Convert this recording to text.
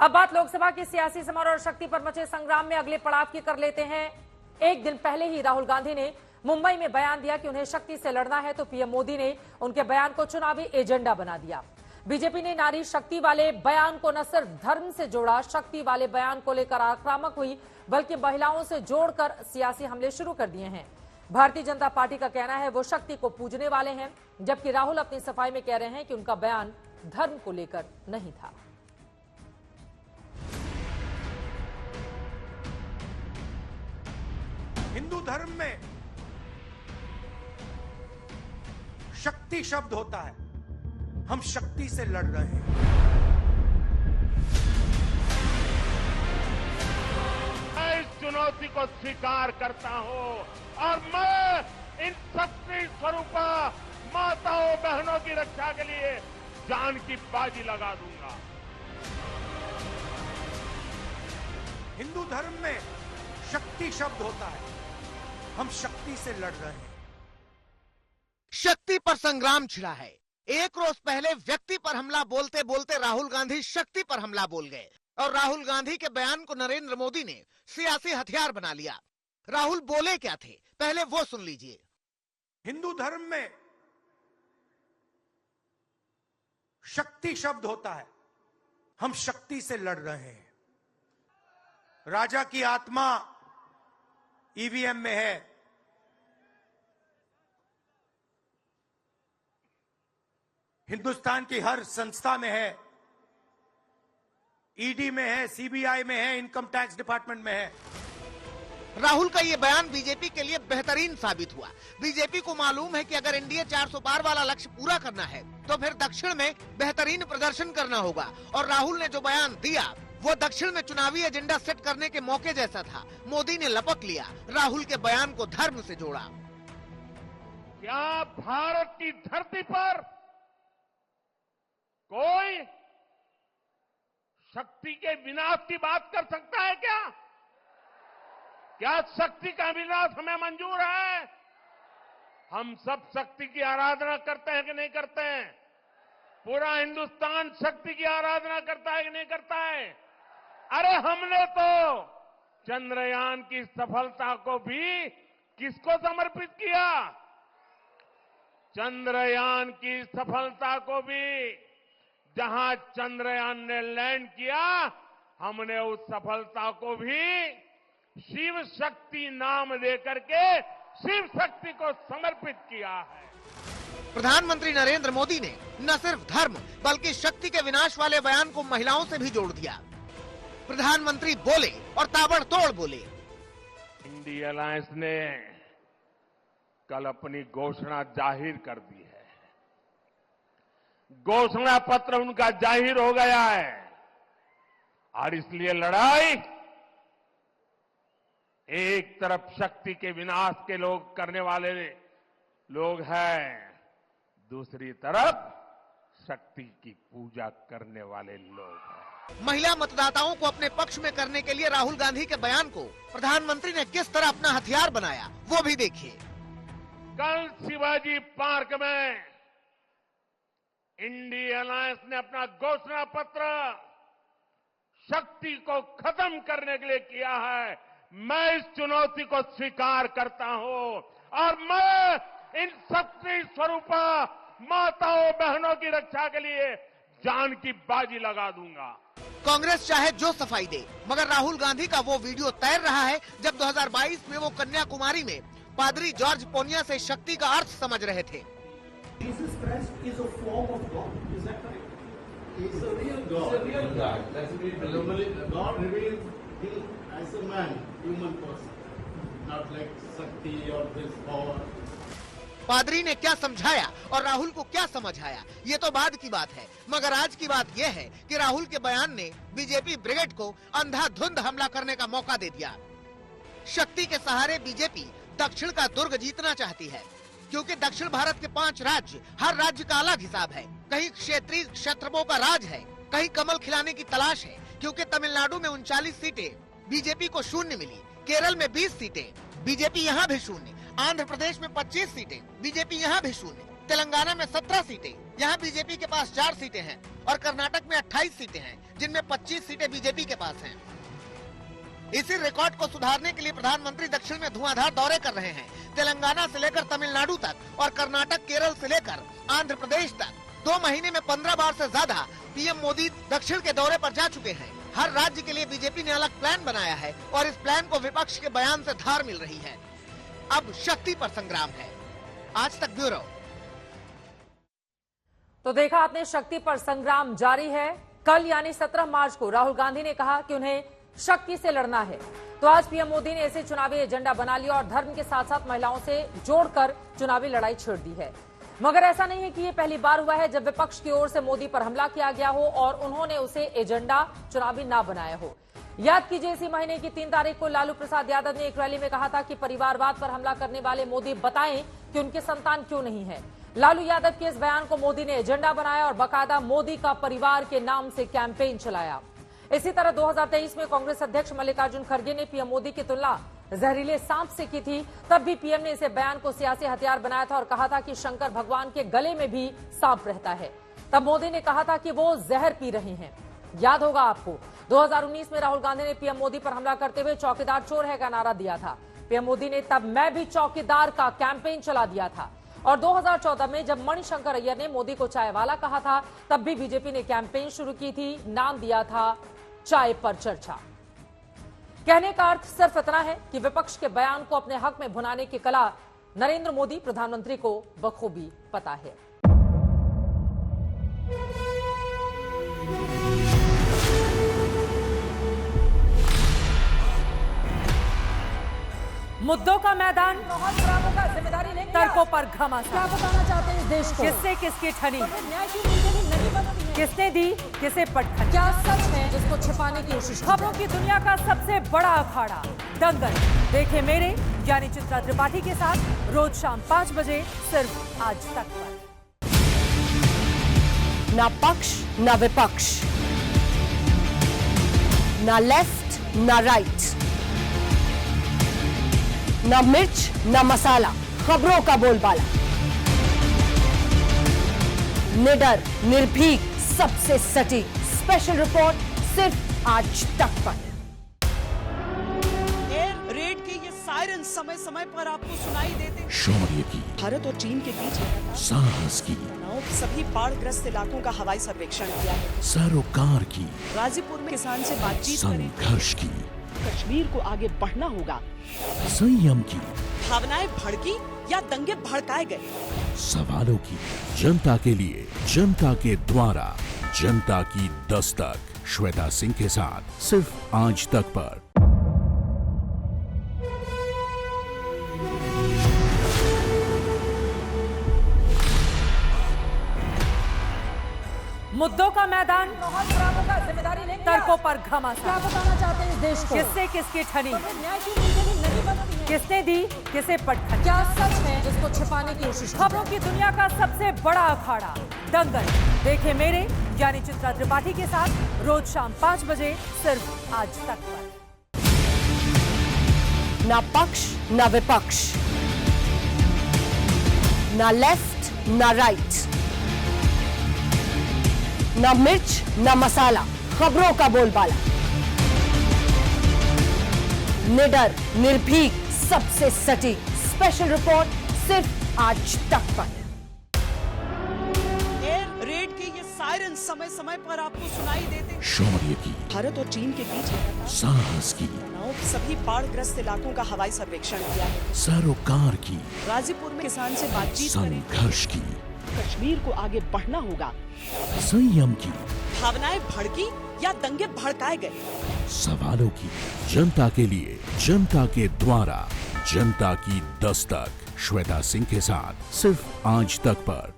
अब बात लोकसभा की सियासी समर और शक्ति पर मचे संग्राम में अगले पड़ाव की कर लेते हैं। एक दिन पहले ही राहुल गांधी ने मुंबई में बयान दिया कि उन्हें शक्ति से लड़ना है, तो पीएम मोदी ने उनके बयान को चुनावी एजेंडा बना दिया। बीजेपी ने नारी शक्ति वाले बयान को न सिर्फ धर्म से जोड़ा, शक्ति वाले बयान को लेकर आक्रामक हुई, बल्कि महिलाओं से जोड़कर सियासी हमले शुरू कर दिए हैं। भारतीय जनता पार्टी का कहना है वो शक्ति को पूजने वाले हैं, जबकि राहुल अपनी सफाई में कह रहे हैं कि उनका बयान धर्म को लेकर नहीं था। हिंदू धर्म में शक्ति शब्द होता है, हम शक्ति से लड़ रहे हैं। मैं इस चुनौती को स्वीकार करता हूं और मैं इन शक्ति स्वरूपा माताओं बहनों की रक्षा के लिए जान की बाजी लगा दूंगा। हिंदू धर्म में शक्ति शब्द होता है, हम शक्ति से लड़ रहे हैं। शक्ति पर संग्राम छिड़ा है। एक रोज पहले व्यक्ति पर हमला बोलते बोलते राहुल गांधी शक्ति पर हमला बोल गए और राहुल गांधी के बयान को नरेंद्र मोदी ने सियासी हथियार बना लिया। राहुल बोले क्या थे, पहले वो सुन लीजिए। हिंदू धर्म में शक्ति शब्द होता है, हम शक्ति से लड़ रहे हैं। राजा की आत्मा ईवीएम में है, हिंदुस्तान की हर संस्था में है, ईडी में है, सीबीआई में है, इनकम टैक्स डिपार्टमेंट में है। राहुल का ये बयान बीजेपी के लिए बेहतरीन साबित हुआ। बीजेपी को मालूम है कि अगर एनडीए 400 पार वाला लक्ष्य पूरा करना है तो फिर दक्षिण में बेहतरीन प्रदर्शन करना होगा। और राहुल ने जो बयान दिया वो दक्षिण में चुनावी एजेंडा सेट करने के मौके जैसा था। मोदी ने लपक लिया, राहुल के बयान को धर्म से जोड़ा। क्या भारत की धरती पर कोई शक्ति के विनाश की बात कर सकता है क्या? क्या शक्ति का विनाश हमें मंजूर है? हम सब शक्ति की आराधना करते हैं कि नहीं करते हैं? पूरा हिंदुस्तान शक्ति की आराधना करता है कि नहीं करता है? अरे हमने तो चंद्रयान की सफलता को भी किसको समर्पित किया? चंद्रयान की सफलता को भी जहां चंद्रयान ने लैंड किया, हमने उस सफलता को भी शिव शक्ति नाम देकर के शिव शक्ति को समर्पित किया है। प्रधानमंत्री नरेंद्र मोदी ने न सिर्फ धर्म बल्कि शक्ति के विनाश वाले बयान को महिलाओं से भी जोड़ दिया। प्रधानमंत्री बोले और ताबड़तोड़ बोले। इंडिया अलायंस ने कल अपनी घोषणा जाहिर कर दी है। घोषणा पत्र उनका जाहिर हो गया है और इसलिए लड़ाई एक तरफ शक्ति के विनाश के लोग करने वाले लोग हैं, दूसरी तरफ शक्ति की पूजा करने वाले लोग हैं। महिला मतदाताओं को अपने पक्ष में करने के लिए राहुल गांधी के बयान को प्रधानमंत्री ने किस तरह अपना हथियार बनाया वो भी देखिए। कल शिवाजी पार्क में इंडिया अलायंस ने अपना घोषणा पत्र शक्ति को खत्म करने के लिए किया है। मैं इस चुनौती को स्वीकार करता हूं और मैं इन शक्ति स्वरूपा माताओं बहनों की रक्षा के लिए जान की बाजी लगा दूंगा। कांग्रेस चाहे जो सफाई दे, मगर राहुल गांधी का वो वीडियो तैर रहा है जब 2022 में वो कन्याकुमारी में पादरी जॉर्ज पोनिया से शक्ति का अर्थ समझ रहे थे। Jesus Christ is a form of God. Is that correct? He is a real God. He is a real God. That's real. God revealed him as a man, human person, not like Shakti or this power. पादरी ने क्या समझाया और राहुल को क्या समझ आया, ये तो बाद की बात है। मगर आज की बात यह है कि राहुल के बयान ने बीजेपी ब्रिगेड को अंधाधुंध हमला करने का मौका दे दिया। शक्ति के सहारे बीजेपी दक्षिण का दुर्ग जीतना चाहती है, क्योंकि दक्षिण भारत के 5 राज्य, हर राज्य का अलग हिसाब है। कहीं क्षेत्रीय क्षत्रपों का राज है, कहीं कमल खिलाने की तलाश है, क्योंकि तमिलनाडु में 39 सीटें बीजेपी को शून्य मिली, केरल में 20 सीटें बीजेपी यहाँ भी शून्य, आंध्र प्रदेश में 25 सीटें बीजेपी यहाँ भी शून्य, तेलंगाना में 17 सीटें यहाँ बीजेपी के पास 4 सीटें हैं और कर्नाटक में 28 सीटें हैं, जिनमें 25 सीटें बीजेपी के पास हैं। इसी रिकॉर्ड को सुधारने के लिए प्रधानमंत्री दक्षिण में धुआंधार दौरे कर रहे हैं। तेलंगाना से लेकर तमिलनाडु तक और कर्नाटक, केरल से लेकर आंध्र प्रदेश तक 2 महीने में 15 बार से ज्यादा पीएम मोदी दक्षिण के दौरे पर जा चुके हैं। हर राज्य के लिए बीजेपी ने अलग प्लान बनाया है और इस प्लान को विपक्ष के बयान से धार मिल रही है। अब शक्ति पर संग्राम है। आज तक ब्यूरो। तो देखा आपने, शक्ति पर संग्राम जारी है। कल यानी 17 मार्च को राहुल गांधी ने कहा कि उन्हें शक्ति से लड़ना है, तो आज पीएम मोदी ने ऐसे चुनावी एजेंडा बना लिया और धर्म के साथ साथ महिलाओं से जोड़कर चुनावी लड़ाई छेड़ दी है। मगर ऐसा नहीं है कि ये पहली बार हुआ है जब विपक्ष की ओर से मोदी पर हमला किया गया हो और उन्होंने उसे एजेंडा चुनावी ना बनाया हो। याद कीजिए, इसी महीने की 3 तारीख को लालू प्रसाद यादव ने एक रैली में कहा था कि परिवारवाद पर हमला करने वाले मोदी बताएं कि उनके संतान क्यों नहीं है। लालू यादव के इस बयान को मोदी ने एजेंडा बनाया और बाकायदा मोदी का परिवार के नाम से कैंपेन चलाया। इसी तरह 2023 में कांग्रेस अध्यक्ष मल्लिकार्जुन खड़गे ने पीएम मोदी की तुलना जहरीले सांप से की थी। तब भी पीएम ने इसे बयान को सियासी हथियार बनाया था और कहा था कि शंकर भगवान के गले में भी सांप रहता है। तब मोदी ने कहा था कि वो जहर पी रहे हैं। याद होगा आपको, 2019 में राहुल गांधी ने पीएम मोदी पर हमला करते हुए चौकीदार चोर है का नारा दिया था। पीएम मोदी ने तब मैं भी चौकीदार का कैंपेन चला दिया था। और 2014 में जब मणिशंकर अय्यर ने मोदी को चाय वाला कहा था, तब भी बीजेपी ने कैंपेन शुरू की थी, नाम दिया था चाय पर चर्चा। कहने का अर्थ सिर्फ इतना है कि विपक्ष के बयान को अपने हक में भुनाने की कला नरेंद्र मोदी प्रधानमंत्री को बखूबी पता है। मुद्दों का मैदान, माहौल खराब होगा, जिम्मेदारी लेंगे, तर्कों पर घमासान। क्या बताना चाहते हैं इस देश को? किससे किसकी ठनी, न्याय की नीति नहीं बनती है, किसने दी किसे पटखनी, क्या सच है जिसको छिपाने की कोशिश। खबरों की दुनिया का सबसे बड़ा अखाड़ा दंगल देखे मेरे यानी चित्रा त्रिपाठी के साथ रोज शाम 5 बजे सिर्फ आज तक पर। ना पक्ष ना विपक्ष, ना लेफ्ट ना राइट, ना मिर्च ना मसाला, खबरों का बोलबाला, निडर निर्भीक सबसे सटीक स्पेशल रिपोर्ट सिर्फ आज तक पर। एयर रेड के ये सायरन समय समय पर आपको सुनाई देते। शौर्य की, भारत और चीन के बीच साहस की, सभी बाढ़ग्रस्त इलाकों का हवाई सर्वेक्षण किया है। सरोकार की, गाजीपुर में किसान से बातचीत करें। संघर्ष की, कश्मीर को आगे बढ़ना होगा। संयम की, भावनाएं भड़की या दंगे भड़काए गए। सवालों की, जनता के लिए, जनता के द्वारा, जनता की दस्तक। श्वेता सिंह के साथ सिर्फ आज तक पर। मुद्दों का मैदान, माहौल खराब होगा, जिम्मेदारी लेंगे, तर्कों पर घमासान। क्या बताना चाहते हैं इस देश को? किससे किसकी ठनी, न्याय की नीति नहीं बनती है, किसने दी किसे पटखनी, क्या सच है जिसको छिपाने की कोशिश। खबरों की दुनिया का सबसे बड़ा अखाड़ा दंगल देखे मेरे यानी चित्रा त्रिपाठी के साथ रोज शाम 5 बजे सिर्फ आज तक पर। ना पक्ष ना विपक्ष, ना लेफ्ट ना राइट, ना मिर्च ना मसाला, खबरों का बोलबाला, निडर निर्भीक सबसे सटीक स्पेशल रिपोर्ट सिर्फ आज तक पर। एयर रेड के ये सायरन समय समय पर आपको सुनाई देते। शौर्य की, भारत और चीन के बीच साहस की, सभी बाढ़ग्रस्त इलाकों का हवाई सर्वेक्षण किया है। सरोकार की, गाजीपुर में किसान से बातचीत करें। संघर्ष की, कश्मीर को आगे बढ़ना होगा। संयम की, भावनाएं भड़की या दंगे भड़काए गए। सवालों की, जनता के लिए, जनता के द्वारा, जनता की दस्तक। श्वेता सिंह के साथ सिर्फ आज तक पर।